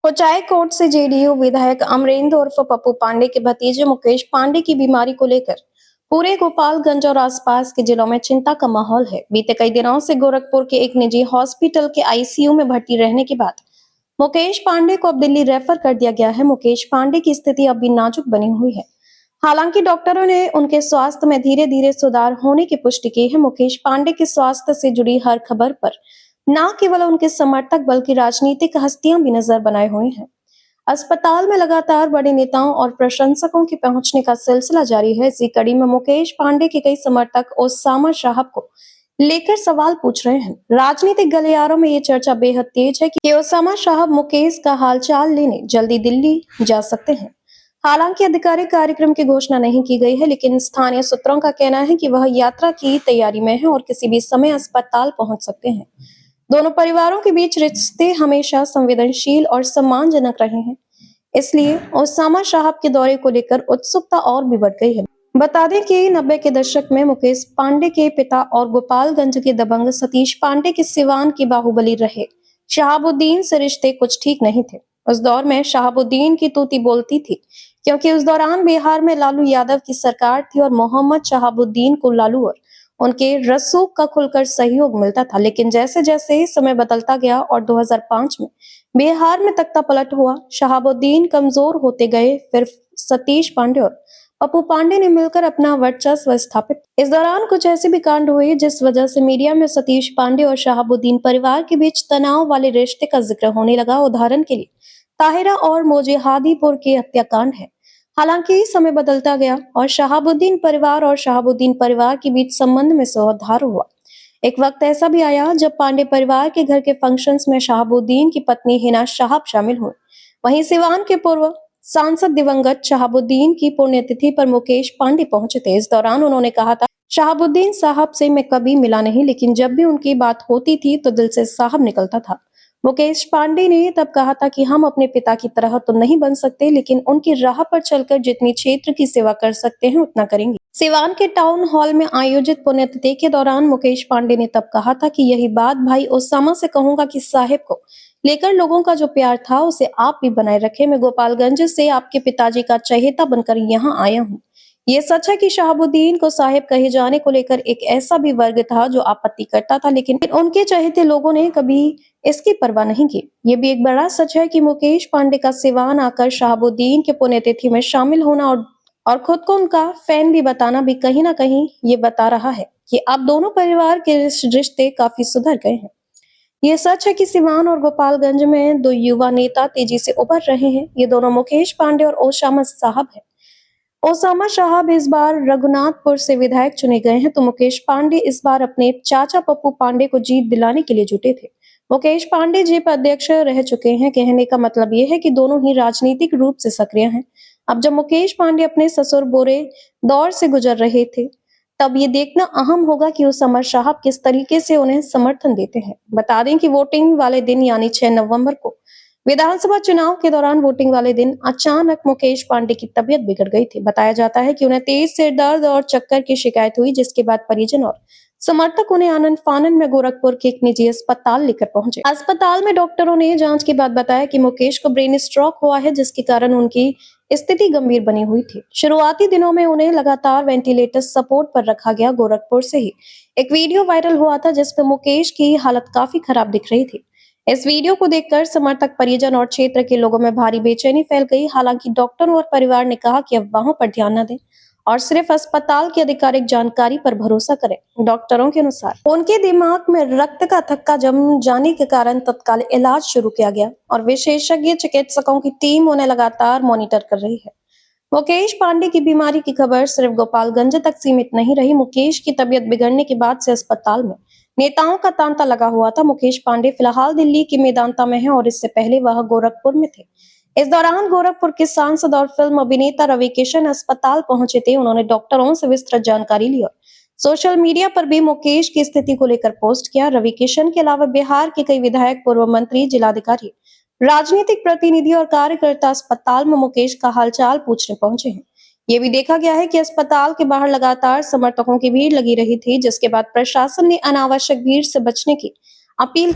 कोचाई court से JDU विधायक अमरेंद्र उर्फ पप्पू पांडे के भतीजे मुकेश पांडे की बीमारी को लेकर पूरे गोपालगंज और आसपास के जिलों में चिंता का माहौल है। बीते कई दिनों से गोरखपुर के एक निजी हॉस्पिटल के आईसीयू में भर्ती रहने के बाद मुकेश पांडे को अब दिल्ली रेफर कर दिया गया है। मुकेश पांडे की स्थिति अब भी नाजुक बनी हुई है। हालांकि डॉक्टरों ने उनके स्वास्थ्य में धीरे धीरे सुधार होने की पुष्टि की है। मुकेश पांडे के स्वास्थ्य से जुड़ी हर खबर पर न केवल उनके समर्थक बल्कि राजनीतिक हस्तियां भी नजर बनाए हुए हैं। अस्पताल में लगातार बड़े नेताओं और प्रशंसकों के पहुंचने का सिलसिला जारी है। इसी कड़ी में मुकेश पांडे के कई समर्थक ओसामा साहब को लेकर सवाल पूछ रहे हैं। राजनीतिक गलियारों में ये चर्चा बेहद तेज है कि ओसामा साहब मुकेश का हालचाल लेने जल्दी दिल्ली जा सकते हैं। हालांकि आधिकारिक कार्यक्रम की घोषणा नहीं की गई है, लेकिन स्थानीय सूत्रों का कहना है कि वह यात्रा की तैयारी में है और किसी भी समय अस्पताल पहुंच सकते हैं। दोनों परिवारों के बीच रिश्ते हमेशा संवेदनशील और सम्मानजनक रहे हैं, इसलिए ओसामा साहब के दौरे को लेकर उत्सुकता और भी बढ़ गई है। बता दें कि 90 के दशक में मुकेश पांडे के पिता और गोपालगंज के दबंग सतीश पांडे के सिवान की बाहुबली रहे शहाबुद्दीन से रिश्ते कुछ ठीक नहीं थे। उस दौर में शहाबुद्दीन की तूती बोलती थी, क्योंकि उस दौरान बिहार में लालू यादव की सरकार थी और मोहम्मद शहाबुद्दीन को लालू और उनके रसूख का खुलकर सहयोग मिलता था। लेकिन जैसे जैसे समय बदलता गया और 2005 में बिहार में तख्ता पलट हुआ, शहाबुद्दीन कमजोर होते गए। फिर सतीश पांडे और पप्पू पांडे ने मिलकर अपना वर्चस्व स्थापित। इस दौरान कुछ ऐसे भी कांड हुए जिस वजह से मीडिया में सतीश पांडे और शहाबुद्दीन परिवार के बीच तनाव वाले रिश्ते का जिक्र होने लगा। उदाहरण के लिए ताहिरा और मोजेहादीपुर के हत्याकांड है। हालांकि समय बदलता गया और शहाबुद्दीन परिवार के बीच संबंध में सुधार हुआ। एक वक्त ऐसा भी आया जब पांडे परिवार के घर के फंक्शंस में शहाबुद्दीन की पत्नी हिना साहब शामिल हुई। वहीं सिवान के पूर्व सांसद दिवंगत शहाबुद्दीन की पुण्यतिथि पर मुकेश पांडे पहुंचे थे। इस दौरान उन्होंने कहा था, शहाबुद्दीन साहब से मैं कभी मिला नहीं, लेकिन जब भी उनकी बात होती थी तो दिल से साहब निकलता था। मुकेश पांडे ने तब कहा था कि हम अपने पिता की तरह तो नहीं बन सकते, लेकिन उनकी राह पर चलकर जितनी क्षेत्र की सेवा कर सकते हैं उतना करेंगे। सिवान के टाउन हॉल में आयोजित पुण्यतिथि के दौरान मुकेश पांडे ने तब कहा था कि यही बात भाई ओसामा से कहूंगा कि साहिब को लेकर लोगों का जो प्यार था उसे आप भी बनाए रखे। मैं गोपालगंज से आपके पिताजी का चहेता बनकर यहाँ आया हूँ। ये सच है कि शहाबुद्दीन को साहिब कहे जाने को लेकर एक ऐसा भी वर्ग था जो आपत्ति करता था, लेकिन उनके चहेते लोगों ने कभी इसकी परवाह नहीं की। ये भी एक बड़ा सच है कि मुकेश पांडे का सिवान आकर शहाबुद्दीन के पुण्यतिथि में शामिल होना और खुद को उनका फैन भी बताना भी कहीं ना कहीं ये बता रहा है कि अब दोनों परिवार के रिश्ते काफी सुधर गए हैं। ये सच है कि सिवान और गोपालगंज में दो युवा नेता तेजी से उभर रहे हैं। ये दोनों मुकेश पांडे और ओसामा साहब हैं। ओसामा साहब इस बार रघुनाथपुर से विधायक चुने गए हैं, तो मुकेश पांडे इस बार अपने चाचा पप्पू पांडे को जीत दिलाने के लिए जुटे थे। मुकेश पांडे जेप अध्यक्ष रह चुके हैं। कहने का मतलब ये है कि दोनों ही राजनीतिक रूप से सक्रिय हैं। अब जब मुकेश पांडे अपने ससुर बोरे दौर से गुजर रहे थे, तब ये देखना अहम होगा कि ओसामा साहब किस तरीके से उन्हें समर्थन देते हैं। बता दें कि वोटिंग वाले दिन यानी 6 नवंबर को विधानसभा चुनाव के दौरान वोटिंग वाले दिन अचानक मुकेश पांडे की तबीयत बिगड़ गई थी। बताया जाता है कि उन्हें तेज सिर दर्द और चक्कर की शिकायत हुई, जिसके बाद परिजन और समर्थक उन्हें आनंद फानन में गोरखपुर के एक निजी अस्पताल लेकर पहुंचे। अस्पताल में डॉक्टरों ने जांच के बाद बताया कि मुकेश को ब्रेन स्ट्रोक हुआ है, जिसके कारण उनकी स्थिति गंभीर बनी हुई थी। शुरुआती दिनों में उन्हें लगातार वेंटिलेटर सपोर्ट पर रखा गया। गोरखपुर से ही एक वीडियो वायरल हुआ था जिसमें मुकेश की हालत काफी खराब दिख रही थी। इस वीडियो को देखकर समर्थक, परिजन और क्षेत्र के लोगों में भारी बेचैनी फैल गई। हालांकि डॉक्टरों और परिवार ने कहा कि अफवाहों पर ध्यान न दें और सिर्फ अस्पताल की आधिकारिक जानकारी पर भरोसा करें। डॉक्टरों के अनुसार उनके दिमाग में रक्त का थक्का जम जाने के कारण तत्काल इलाज शुरू किया गया और विशेषज्ञ चिकित्सकों की टीम उन्हें लगातार मॉनिटर कर रही है। मुकेश पांडे की बीमारी की खबर सिर्फ गोपालगंज तक सीमित नहीं रही। मुकेश की तबीयत बिगड़ने के बाद से अस्पताल में नेताओं का तांता लगा हुआ था। मुकेश पांडे फिलहाल दिल्ली के मेदांता में हैं और इससे पहले वह गोरखपुर में थे। इस दौरान गोरखपुर के सांसद और फिल्म अभिनेता रवि किशन अस्पताल पहुंचे थे। उन्होंने डॉक्टरों से विस्तृत जानकारी ली और सोशल मीडिया पर भी मुकेश की स्थिति को लेकर पोस्ट किया। रवि किशन के अलावा बिहार के कई विधायक, पूर्व मंत्री, जिलाधिकारी, राजनीतिक प्रतिनिधि और कार्यकर्ता अस्पताल में मुकेश का हालचाल पूछने पहुंचे हैं। ये भी देखा गया है कि अस्पताल के बाहर लगातार समर्थकों की भीड़ लगी रही थी, जिसके बाद प्रशासन ने अनावश्यक भीड़ से बचने की अपील